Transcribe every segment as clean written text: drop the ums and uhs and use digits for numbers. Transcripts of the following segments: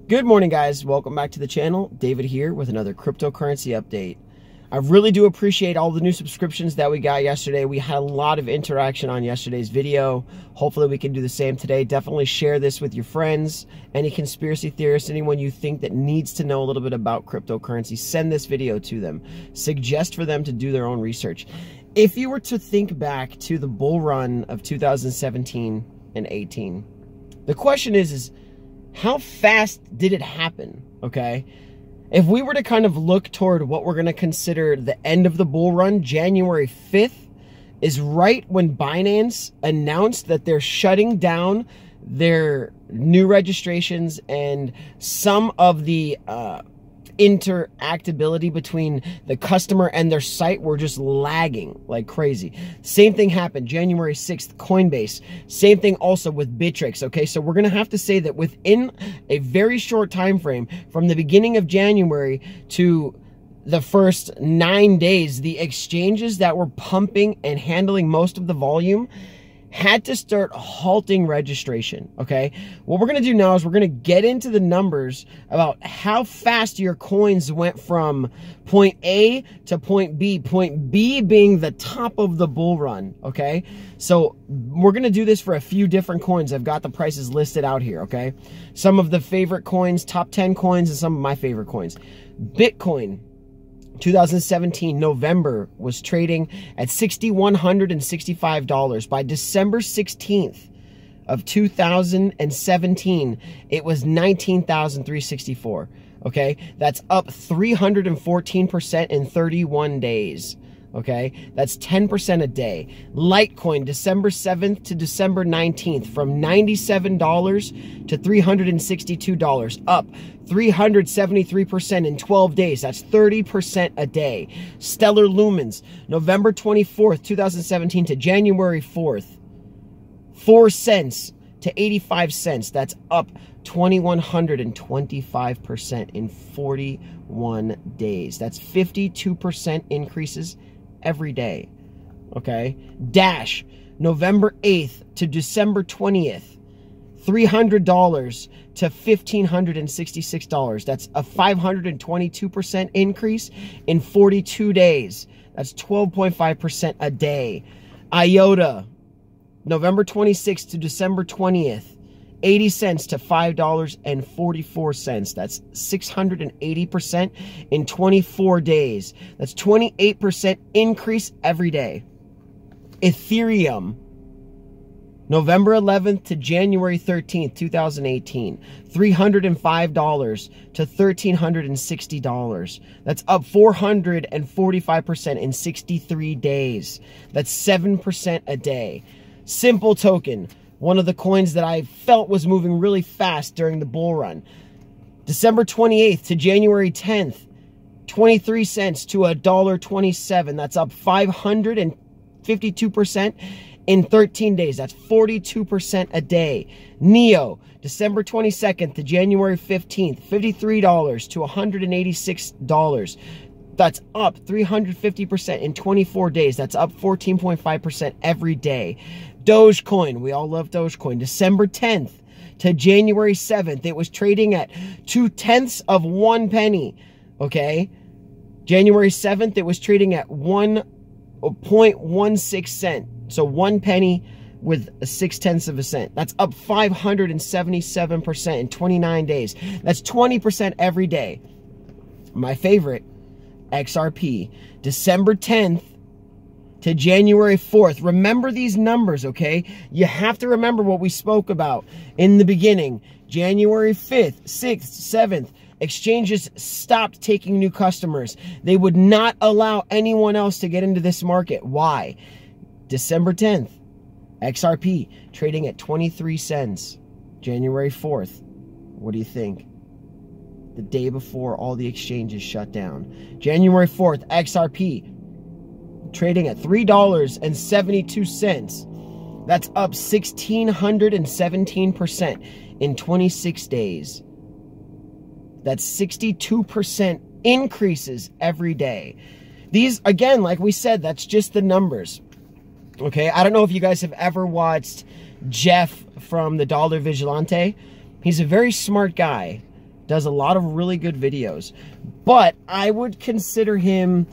Good morning, guys. Welcome back to the channel. David here with another cryptocurrency update. I really do appreciate all the new subscriptions that we got yesterday. We had a lot of interaction on yesterday's video. Hopefully we can do the same today. Definitely share this with your friends, any conspiracy theorists, anyone you think that needs to know a little bit about cryptocurrency. Send this video to them. Suggest for them to do their own research. If you were to think back to the bull run of 2017 and 18, the question is how fast did it happen, okay? If we were to kind of look toward what we're going to consider the end of the bull run, January 5th is right when Binance announced that they're shutting down their new registrations, and some of the interactability between the customer and their site were just lagging like crazy. Same thing happened January 6th, Coinbase. Same thing also with Bittrex, okay? So we're going to have to say that within a very short time frame, from the beginning of January to the first 9 days, the exchanges that were pumping and handling most of the volume had to start halting registration, okay? What we're going to do now is we're going to get into the numbers about how fast your coins went from point A to point B being the top of the bull run, okay? So we're going to do this for a few different coins. I've got the prices listed out here, okay? Some of the favorite coins, top 10 coins, and some of my favorite coins. Bitcoin, 2017 November, was trading at $6,165. By December 16th of 2017, it was $19,364. Okay, that's up 314% in 31 days. Okay, that's 10% a day. Litecoin, December 7th to December 19th, from $97 to $362, up 373% in 12 days. That's 30% a day. Stellar Lumens, November 24th, 2017 to January 4th, 4 cents to 85 cents. That's up 2,125% in 41 days. That's 52% increases every day. Okay, Dash, November 8th to December 20th, $300 to $1,566. That's a 522% increase in 42 days. That's 12.5% a day. IOTA, November 26th to December 20th, 80 cents to $5.44. That's 680% in 24 days. That's 28% increase every day. Ethereum, November 11th to January 13th, 2018, $305 to $1,360. That's up 445% in 63 days. That's 7% a day. Simple Token, one of the coins that I felt was moving really fast during the bull run. December 28th to January 10th, 23 cents to $1.27. That's up 552% in 13 days. That's 42% a day. Neo, December 22nd to January 15th, $53 to $186. That's up 350% in 24 days. That's up 14.5% every day. Dogecoin, we all love Dogecoin. December 10th to January 7th, it was trading at 0.2 of 1 penny. Okay, January 7th, it was trading at 1.16 cent. So 1 penny with 0.6 of a cent. That's up 577% in 29 days. That's 20% every day. My favorite, XRP, December 10th to January 4th. Remember these numbers, okay? You have to remember what we spoke about in the beginning. January 5th, 6th, 7th, exchanges stopped taking new customers. They would not allow anyone else to get into this market. Why? December 10th, XRP trading at 23 cents. January 4th, what do you think? The day before all the exchanges shut down. January 4th, XRP trading at $3.72. That's up 1,617% in 26 days. That's 62% increases every day. These, again, like we said, that's just the numbers. Okay, I don't know if you guys have ever watched Jeff from the Dollar Vigilante. He's a very smart guy. does a lot of really good videos. But I would consider him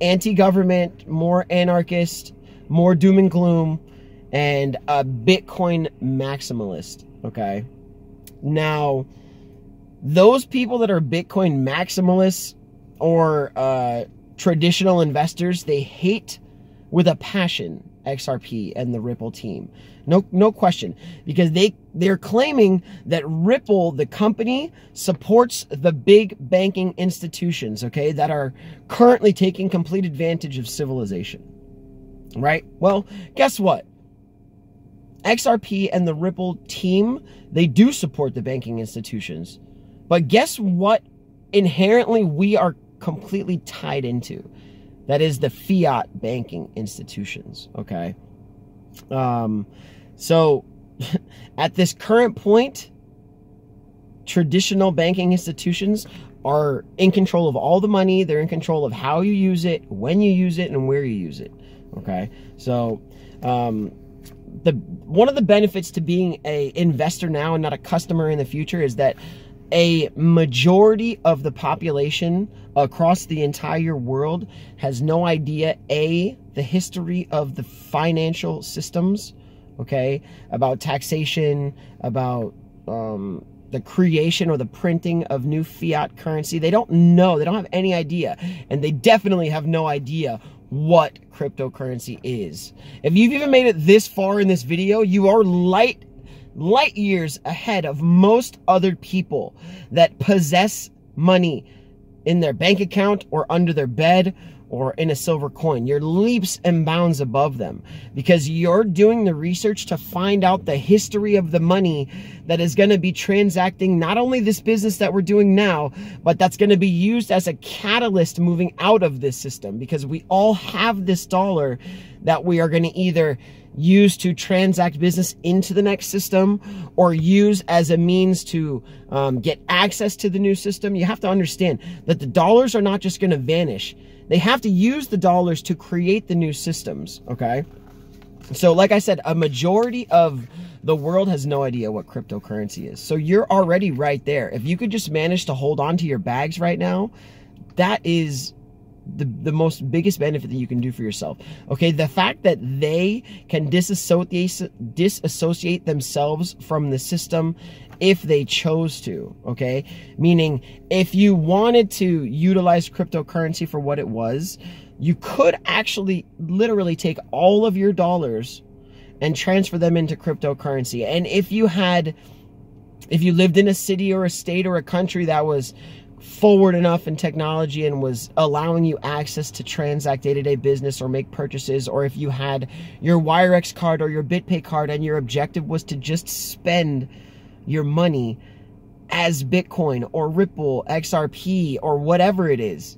anti-government, more anarchist, more doom and gloom, and a Bitcoin maximalist, okay? Now, those people that are Bitcoin maximalists or traditional investors, they hate with a passion XRP and the Ripple team. No question, because they're claiming that Ripple, the company, supports the big banking institutions, okay, that are currently taking complete advantage of civilization, right? Well, guess what? XRP and the Ripple team, they do support the banking institutions. But guess what inherently we are completely tied into? That is the fiat banking institutions, okay? So at this current point, traditional banking institutions are in control of all the money. They're in control of how you use it, when you use it, and where you use it, okay? So one of the benefits to being an investor now and not a customer in the future is that a majority of the population across the entire world has no idea, A, the history of the financial systems, okay, about taxation, about the creation or the printing of new fiat currency. They don't know. They don't have any idea. And they definitely have no idea what cryptocurrency is. If you've even made it this far in this video, you are light years ahead of most other people that possess money in their bank account or under their bed or in a silver coin. You're leaps and bounds above them because you're doing the research to find out the history of the money that is going to be transacting not only this business that we're doing now, but that's going to be used as a catalyst moving out of this system, because we all have this dollar that we are going to either use to transact business into the next system or use as a means to get access to the new system. You have to understand that the dollars are not just going to vanish. They have to use the dollars to create the new systems, okay? So like I said, a majority of the world has no idea what cryptocurrency is. So you're already right there. If you could just manage to hold on to your bags right now, that is the most biggest benefit that you can do for yourself. Okay, the fact that they can disassociate themselves from the system if they chose to, okay? Meaning, if you wanted to utilize cryptocurrency for what it was, you could actually literally take all of your dollars and transfer them into cryptocurrency. And if you lived in a city or a state or a country that was forward enough in technology and was allowing you access to transact day-to-day business or make purchases, or if you had your Wirex card or your BitPay card and your objective was to just spend your money as Bitcoin or Ripple, XRP, or whatever it is,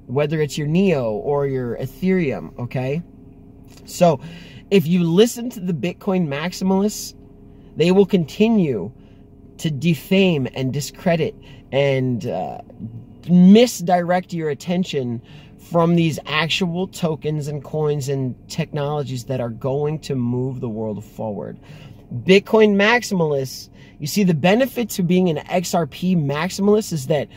whether it's your Neo or your Ethereum, okay? So if you listen to the Bitcoin maximalists, they will continue to defame and discredit and misdirect your attention from these actual tokens and coins and technologies that are going to move the world forward. Bitcoin maximalists, you see, the benefit to being an XRP maximalist is that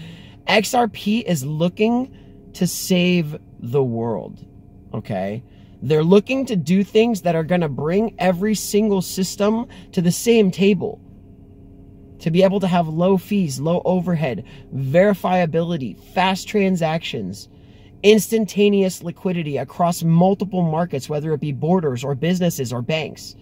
XRP is looking to save the world, okay? They're looking to do things that are going to bring every single system to the same table, to be able to have low fees, low overhead, verifiability, fast transactions, instantaneous liquidity across multiple markets, whether it be borders or businesses or banks.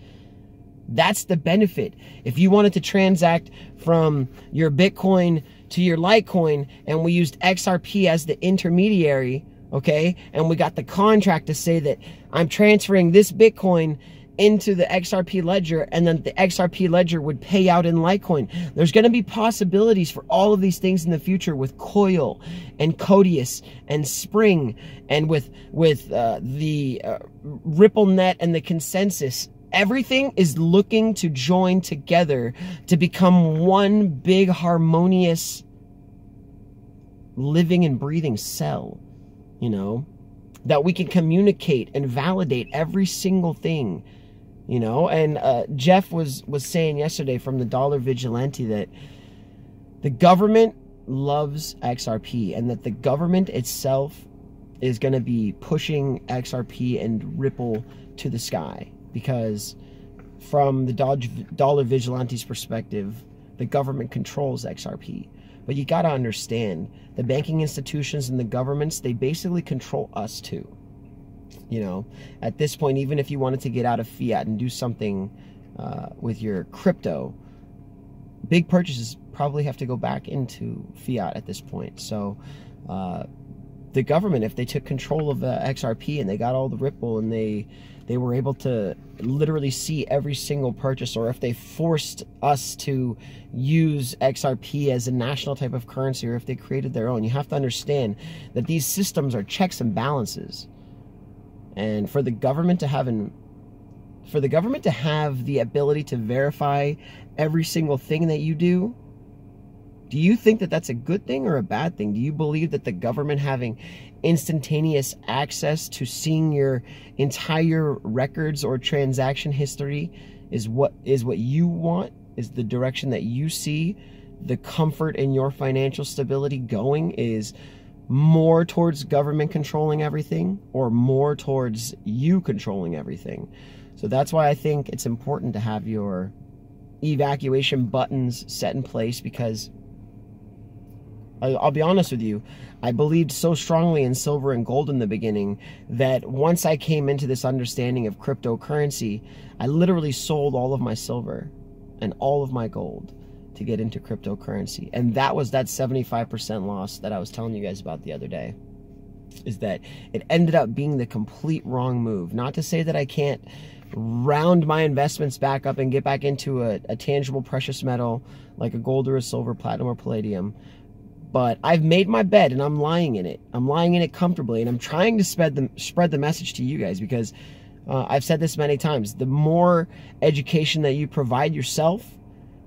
That's the benefit. If you wanted to transact from your Bitcoin to your Litecoin and we used XRP as the intermediary, okay, and we got the contract to say that I'm transferring this Bitcoin into the XRP ledger, and then the XRP ledger would pay out in Litecoin. There's going to be possibilities for all of these things in the future with Coil and Codius and Spring, and with the RippleNet and the consensus. Everything is looking to join together to become one big harmonious living and breathing cell, you know, that we can communicate and validate every single thing. You know, and Jeff was saying yesterday from the Dollar Vigilante that the government loves XRP, and that the government itself is going to be pushing XRP and Ripple to the sky, because from the dollar vigilante's perspective, the government controls XRP. But you got to understand, the banking institutions and the governments, they basically control us too. You know, at this point, even if you wanted to get out of fiat and do something with your crypto, big purchases probably have to go back into fiat at this point. So the government, if they took control of XRP and they got all the Ripple, and they were able to literally see every single purchase, or if they forced us to use XRP as a national type of currency, or if they created their own, you have to understand that these systems are checks and balances. And for the government to have the ability to verify every single thing that you do you think that that's a good thing or a bad thing? Do you believe that the government having instantaneous access to seeing your entire records or transaction history is what you want, is the direction that you see the comfort in your financial stability going, is more towards government controlling everything or more towards you controlling everything? So that's why I think it's important to have your evacuation buttons set in place, because I'll be honest with you, I believed so strongly in silver and gold in the beginning that once I came into this understanding of cryptocurrency, I literally sold all of my silver and all of my gold to get into cryptocurrency. And that was that 75% loss that I was telling you guys about the other day, is that it ended up being the complete wrong move. Not to say that I can't round my investments back up and get back into a tangible precious metal like a gold or a silver, platinum or palladium, but I've made my bed and I'm lying in it. I'm lying in it comfortably, and I'm trying to spread the message to you guys, because I've said this many times, the more education that you provide yourself,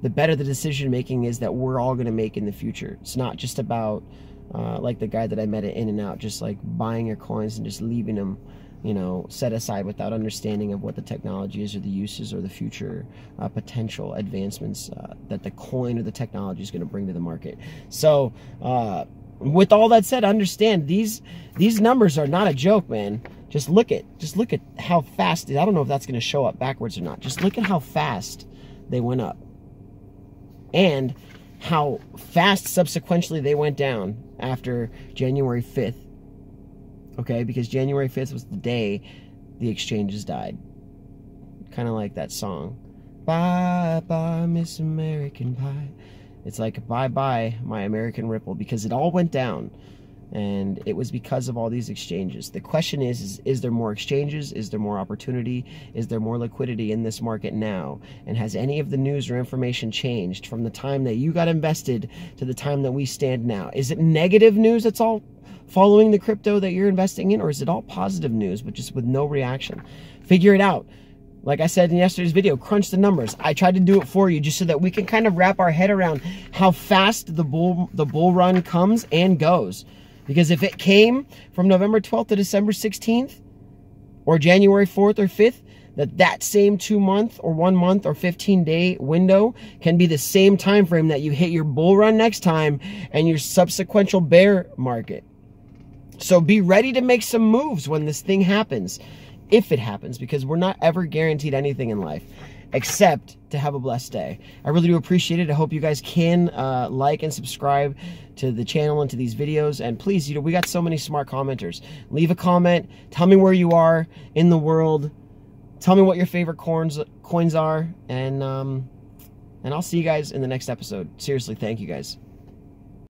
the better the decision making is that we're all going to make in the future. It's not just about like the guy that I met at In-N-Out, just like buying your coins and just leaving them, you know, set aside without understanding of what the technology is or the uses or the future potential advancements that the coin or the technology is going to bring to the market. So with all that said, understand these numbers are not a joke, man. Just look at how fast, I don't know if that's going to show up backwards or not. Just look at how fast they went up and how fast subsequently they went down after January 5th. Okay, because January 5th was the day the exchanges died. Kind of like that song, Bye Bye Miss American Pie. It's like, bye bye my American Ripple, because it all went down. And it was because of all these exchanges. The question is there more exchanges? Is there more opportunity? Is there more liquidity in this market now? And has any of the news or information changed from the time that you got invested to the time that we stand now? Is it negative news that's all following the crypto that you're investing in, or is it all positive news but just with no reaction? Figure it out. Like I said in yesterday's video, crunch the numbers. I tried to do it for you just so that we can kind of wrap our head around how fast the bull run comes and goes. Because if it came from November 12th to December 16th, or January 4th or 5th, that same 2 month or 1 month or 15-day window can be the same time frame that you hit your bull run next time and your subsequential bear market. So be ready to make some moves when this thing happens, if it happens, because we're not ever guaranteed anything in life except to have a blessed day. I really do appreciate it. I hope you guys can like and subscribe to the channel and to these videos. And please, we got so many smart commenters. Leave a comment. Tell me where you are in the world. Tell me what your favorite coins are. And I'll see you guys in the next episode. Seriously, thank you guys.